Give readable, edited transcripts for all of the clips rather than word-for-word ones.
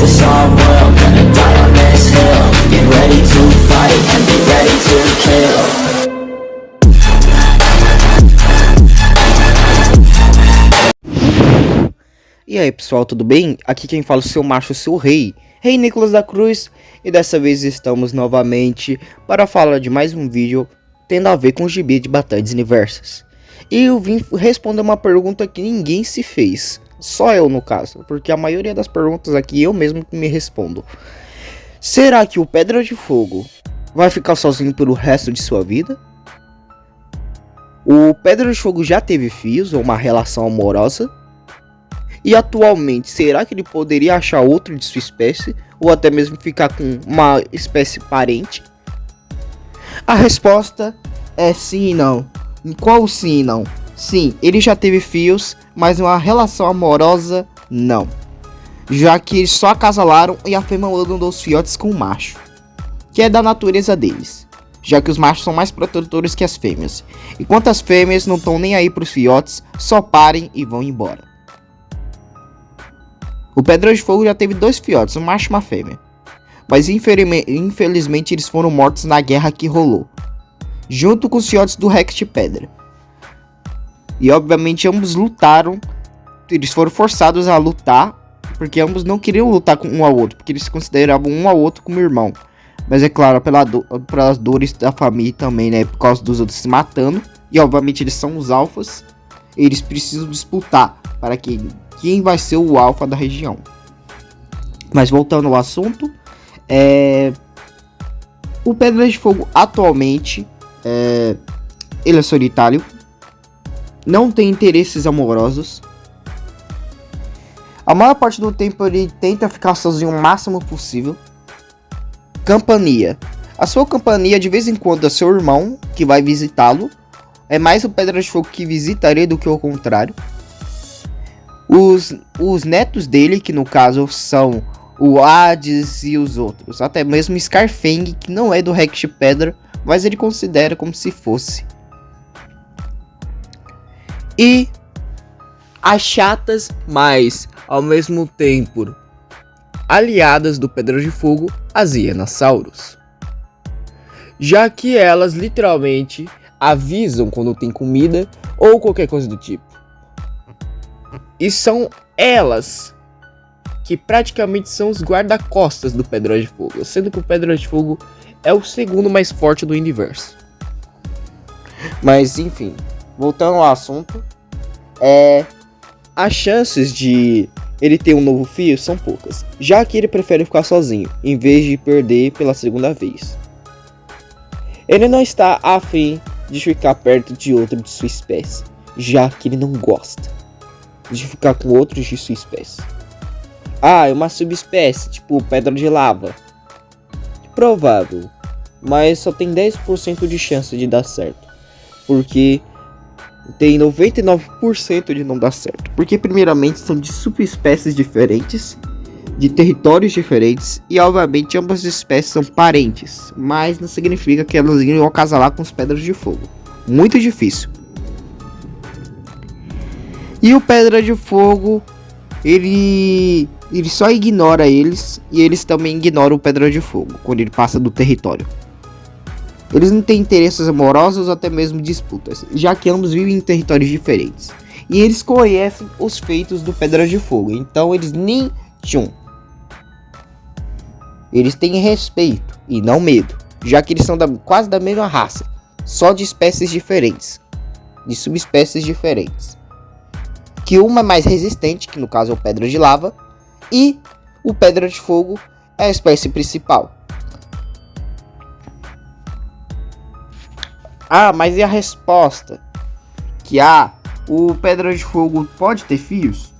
this our world, gonna die on this hill. Get ready to fight and be ready to kill. E aí pessoal, tudo bem? Aqui quem fala é o seu macho, o seu rei, Rei Nicolas da Cruz. E dessa vez estamos novamente para falar de mais um vídeo tendo a ver com o gibi de Batalhas Universas. E eu vim responder uma pergunta que ninguém se fez, só eu no caso, porque a maioria das perguntas aqui eu mesmo que me respondo. Será que o Pedra de Fogo vai ficar sozinho pelo resto de sua vida? O Pedra de Fogo já teve filhos ou uma relação amorosa? E atualmente, será que ele poderia achar outro de sua espécie? Ou até mesmo ficar com uma espécie parente? A resposta é sim e não. Qual sim e não? Sim, ele já teve filhos, mas uma relação amorosa, não. Já que eles só acasalaram e a fêmea mandou os filhotes com o macho, que é da natureza deles. Já que os machos são mais protetores que as fêmeas. Enquanto as fêmeas não estão nem aí para os filhotes, só parem e vão embora. O Pedra de Fogo já teve 2 filhotes, um macho e uma fêmea. Mas infelizmente eles foram mortos na guerra que rolou, junto com os filhotes do Rex de Pedra. E obviamente ambos lutaram, eles foram forçados a lutar, porque ambos não queriam lutar com um ao outro, porque eles se consideravam um ao outro como irmão. Mas é claro, pelas dores da família também, né, por causa dos outros se matando. E obviamente eles são os alfas, eles precisam disputar para quem vai ser o alfa da região. Mas voltando ao assunto, o Pedra de Fogo atualmente, ele é solitário, não tem interesses amorosos. A maior parte do tempo ele tenta ficar sozinho o máximo possível. Companhia. A sua companhia de vez em quando é seu irmão que vai visitá-lo. É mais o Pedra de Fogo que visitaria do que o contrário. Os netos dele, que no caso são o Hades e os outros, até mesmo Scarfang, que não é do Rex de Pedra, mas ele considera como se fosse. E as chatas, mas ao mesmo tempo aliadas do Pedra de Fogo, as Hienasaurus. Já que elas literalmente avisam quando tem comida ou qualquer coisa do tipo. E são elas que praticamente são os guarda-costas do Pedra de Fogo, sendo que o Pedra de Fogo é o segundo mais forte do universo. Mas enfim, voltando ao assunto, as chances de ele ter um novo filho são poucas, já que ele prefere ficar sozinho, em vez de perder pela segunda vez. Ele não está a fim de ficar perto de outro de sua espécie, já que ele não gosta de ficar com outros de sua espécie. É uma subespécie, tipo pedra de lava. Provável, mas só tem 10% de chance de dar certo. Porque tem 99% de não dar certo. Porque primeiramente são de subespécies diferentes, de territórios diferentes, e obviamente ambas as espécies são parentes. Mas não significa que elas iriam acasalar com os Pedras de Fogo. Muito difícil. E o Pedra de Fogo, ele só ignora eles, e eles também ignoram o Pedra de Fogo quando ele passa do território. Eles não têm interesses amorosos ou até mesmo disputas, já que ambos vivem em territórios diferentes. E eles conhecem os feitos do Pedra de Fogo, então eles nem tchum. Eles têm respeito e não medo, já que eles são quase da mesma raça, só de espécies diferentes, de subespécies diferentes. Que uma é mais resistente, que no caso é o Pedra de Lava, e o Pedra de Fogo é a espécie principal. Mas e a resposta? Que o Pedra de Fogo pode ter filhos?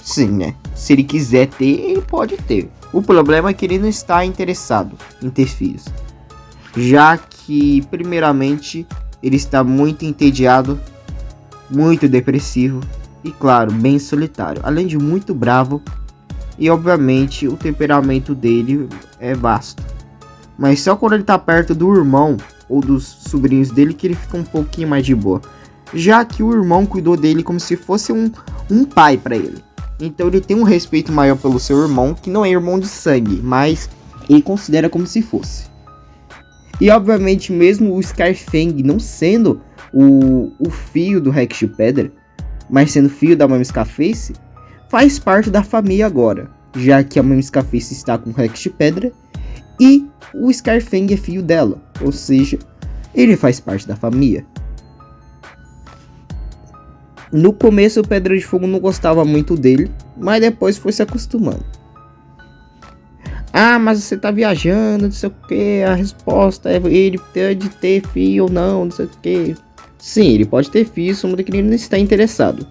Sim, né? Se ele quiser ter, ele pode ter. O problema é que ele não está interessado em ter filhos, já que primeiramente ele está muito entediado, muito depressivo e claro, bem solitário, além de muito bravo, e obviamente o temperamento dele é vasto. Mas só quando ele tá perto do irmão ou dos sobrinhos dele que ele fica um pouquinho mais de boa, já que o irmão cuidou dele como se fosse um pai para ele. Então ele tem um respeito maior pelo seu irmão, que não é irmão de sangue, mas ele considera como se fosse. E obviamente mesmo o Scarfang não sendo o filho do Rex de Pedra, mas sendo filho da Mami Scarface, faz parte da família agora, já que a Mami Scarface está com o Rex de Pedra e o Scarfang é filho dela, ou seja, ele faz parte da família. No começo o Pedra de Fogo não gostava muito dele, mas depois foi se acostumando. Ah, mas você tá viajando, não sei o que, a resposta é ele pode ter filho ou não sei o que. Sim, ele pode ter filho, só que ele não está interessado.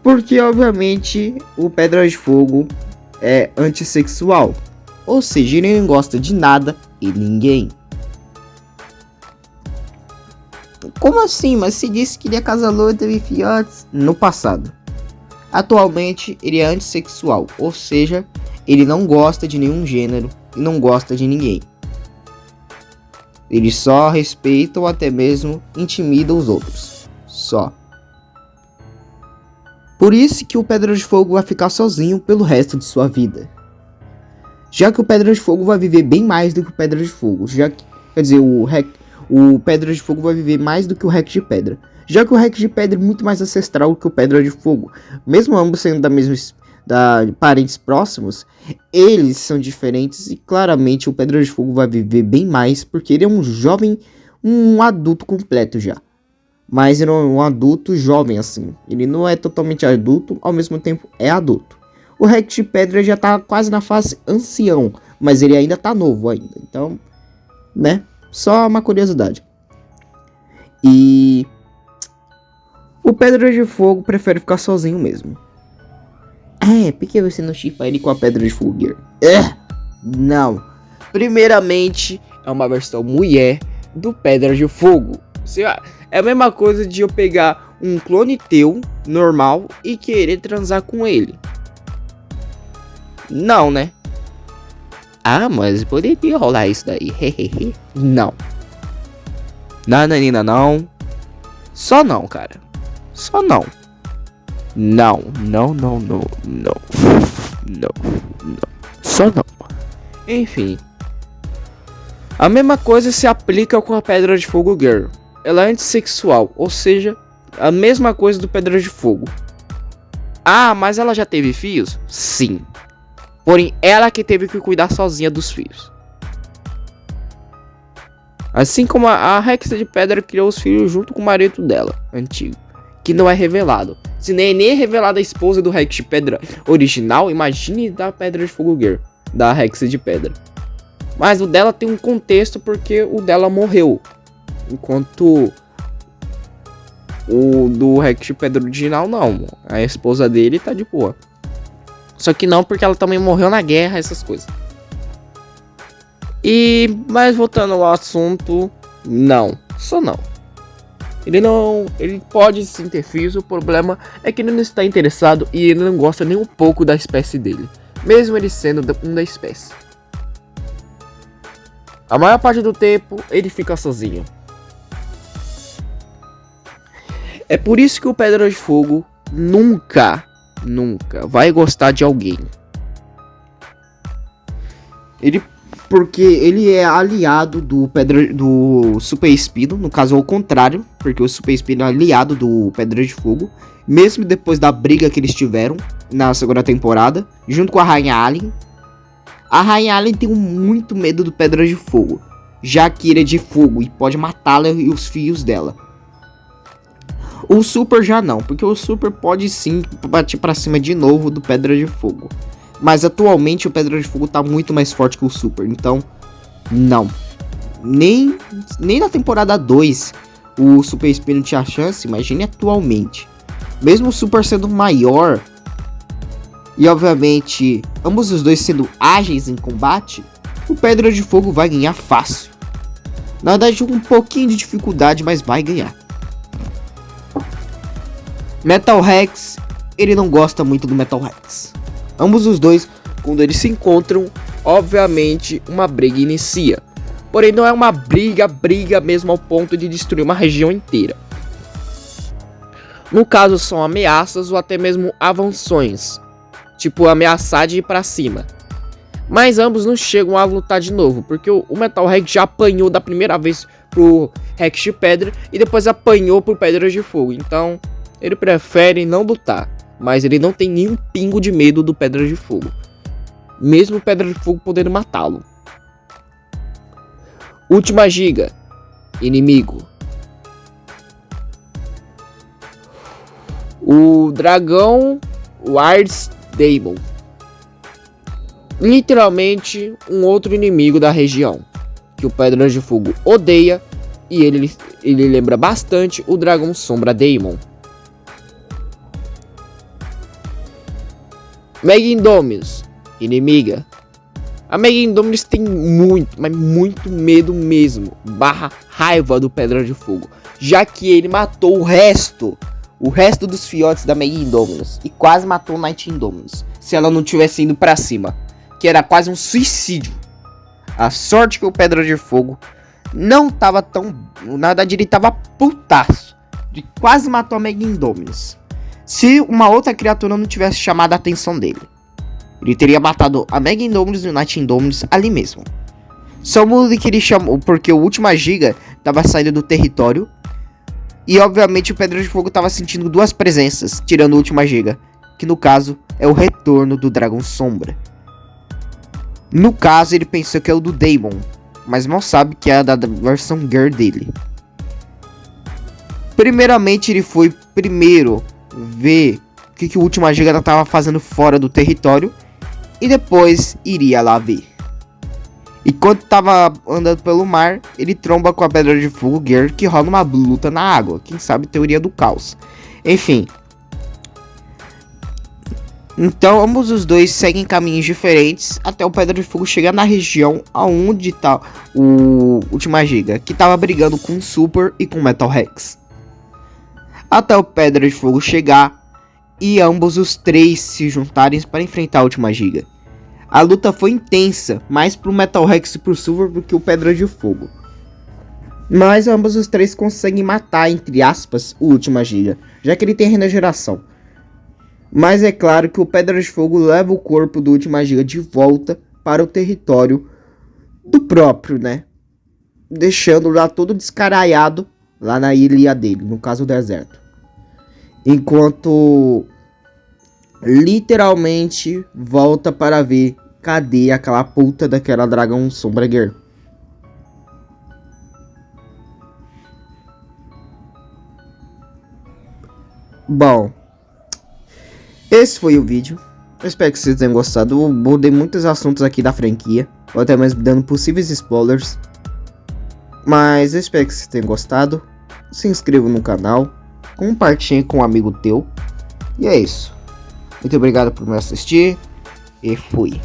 Porque, obviamente, o Pedra de Fogo é antissexual. Ou seja, ele não gosta de nada e ninguém. Como assim? Mas se disse que ele é casalou e teve filhotes no passado. Atualmente, ele é antissexual. Ou seja, ele não gosta de nenhum gênero e não gosta de ninguém. Ele só respeita ou até mesmo intimida os outros. Só. Por isso que o Pedra de Fogo vai ficar sozinho pelo resto de sua vida. Já que o Pedra de Fogo vai viver bem mais do que o Pedra de Fogo. Quer dizer, o Pedra de Fogo vai viver mais do que o Rex de Pedra. Já que o Rex de Pedra é muito mais ancestral que o Pedra de Fogo. Mesmo ambos sendo parentes próximos, eles são diferentes e claramente o Pedra de Fogo vai viver bem mais porque ele é um jovem, um adulto completo já. Mas ele é um adulto jovem assim. Ele não é totalmente adulto, ao mesmo tempo é adulto. O Rex de Pedra já tá quase na fase ancião, mas ele ainda tá novo ainda. Então, né? Só uma curiosidade. E o Pedra de Fogo prefere ficar sozinho mesmo. Por que você não chipa ele com a Pedra de Fogo Gear? Não. Primeiramente, é uma versão mulher do Pedra de Fogo. É a mesma coisa de eu pegar um clone teu, normal, e querer transar com ele. Não, né? Ah, mas poderia rolar isso daí. Não. Nananina, não. Só não, cara. Só não. Não. Só não. Enfim. A mesma coisa se aplica com a Pedra de Fogo Girl. Ela é antissexual, ou seja, a mesma coisa do Pedra de Fogo. Ah, mas ela já teve filhos? Sim. Porém, ela que teve que cuidar sozinha dos filhos. Assim como a Rex de Pedra criou os filhos junto com o marido dela, antigo. Que não é revelado. Se nem é revelada a esposa do Rex de Pedra original, imagine da Pedra de Fogo Girl, da Rex de Pedra. Mas o dela tem um contexto porque o dela morreu. Enquanto o do Rex de Pedra original não. A esposa dele tá de boa. Só que não porque ela também morreu na guerra, essas coisas. Mas voltando ao assunto, não. Só não. Ele pode sim ter filhos, o problema é que ele não está interessado e ele não gosta nem um pouco da espécie dele. Mesmo ele sendo um da espécie. A maior parte do tempo, ele fica sozinho. É por isso que o Pedra de Fogo nunca vai gostar de alguém. Porque ele é aliado do Super Espino, no caso ao contrário, porque o Super Espino é aliado do Pedra de Fogo, mesmo depois da briga que eles tiveram na segunda temporada, junto com a Rainha Alien. A Rainha Alien tem muito medo do Pedra de Fogo, já que ele é de fogo e pode matá-la e os filhos dela. O Super já não, porque o Super pode sim bater pra cima de novo do Pedra de Fogo. Mas atualmente o Pedra de Fogo tá muito mais forte que o Super, então não. Nem na temporada 2 o Super Espino tinha chance, imagine atualmente. Mesmo o Super sendo maior e obviamente ambos os dois sendo ágeis em combate, o Pedra de Fogo vai ganhar fácil. Na verdade um pouquinho de dificuldade, mas vai ganhar. Metal Rex, ele não gosta muito do Metal Rex. Ambos os dois, quando eles se encontram, obviamente uma briga inicia. Porém não é uma briga mesmo ao ponto de destruir uma região inteira. No caso, são ameaças ou até mesmo avanções, tipo ameaçar de ir pra cima. Mas ambos não chegam a lutar de novo, porque o Metal Rex já apanhou da primeira vez pro Rex de pedra e depois apanhou por Pedras de Fogo. Então, ele prefere não lutar, mas ele não tem nenhum pingo de medo do Pedra de Fogo, mesmo Pedra de Fogo podendo matá-lo. Última Giga, inimigo. O dragão Wards Demon. Literalmente um outro inimigo da região, que o Pedra de Fogo odeia, e ele lembra bastante o dragão Sombra Demon. Mega Indominus, inimiga. A Mega Indominus tem muito, mas muito medo mesmo, barra raiva do Pedra de Fogo, já que ele matou o resto dos filhotes da Mega Indominus e quase matou o Night Indominus, se ela não tivesse ido pra cima, que era quase um suicídio. A sorte que o Pedra de Fogo não tava tão... Na verdade, ele tava putaço de quase matou a Mega Indominus. Se uma outra criatura não tivesse chamado a atenção dele, ele teria matado a Mega Indominus e o Night Indominus ali mesmo. Só muda que ele chamou porque o Última Giga tava saindo do território. E obviamente o Pedra de Fogo tava sentindo duas presenças, tirando o Última Giga, que no caso é o retorno do Dragão Sombra. No caso ele pensou que é o do Demon, mas não sabe que é a da versão Girl dele. Primeiramente ele foi primeiro ver o que o Última Giga tava fazendo fora do território, e depois iria lá ver. Enquanto tava andando pelo mar, ele tromba com a Pedra de Fogo Girl, que rola uma luta na água. Quem sabe teoria do caos. Enfim. Então ambos os dois seguem caminhos diferentes até o Pedra de Fogo chegar na região aonde tá o Última Giga, que tava brigando com o Super e com o Metal Rex. Até o Pedra de Fogo chegar e ambos os três se juntarem para enfrentar a Última Giga. A luta foi intensa, mais pro Metal Rex e pro Silver do que o Pedra de Fogo. Mas ambos os três conseguem matar, entre aspas, o Última Giga, já que ele tem regeneração. Mas é claro que o Pedra de Fogo leva o corpo do Última Giga de volta para o território do próprio, né? Deixando lá todo descaralhado, lá na ilha dele, no caso o deserto. Enquanto literalmente volta para ver cadê aquela puta daquela dragão Sombra Girl. Bom, esse foi o vídeo. Eu espero que vocês tenham gostado. Eu abordei muitos assuntos aqui da franquia, ou até mesmo dando possíveis spoilers. Mas eu espero que vocês tenham gostado. Se inscreva no canal, compartilhe com um amigo teu. E é isso. Muito obrigado por me assistir e fui.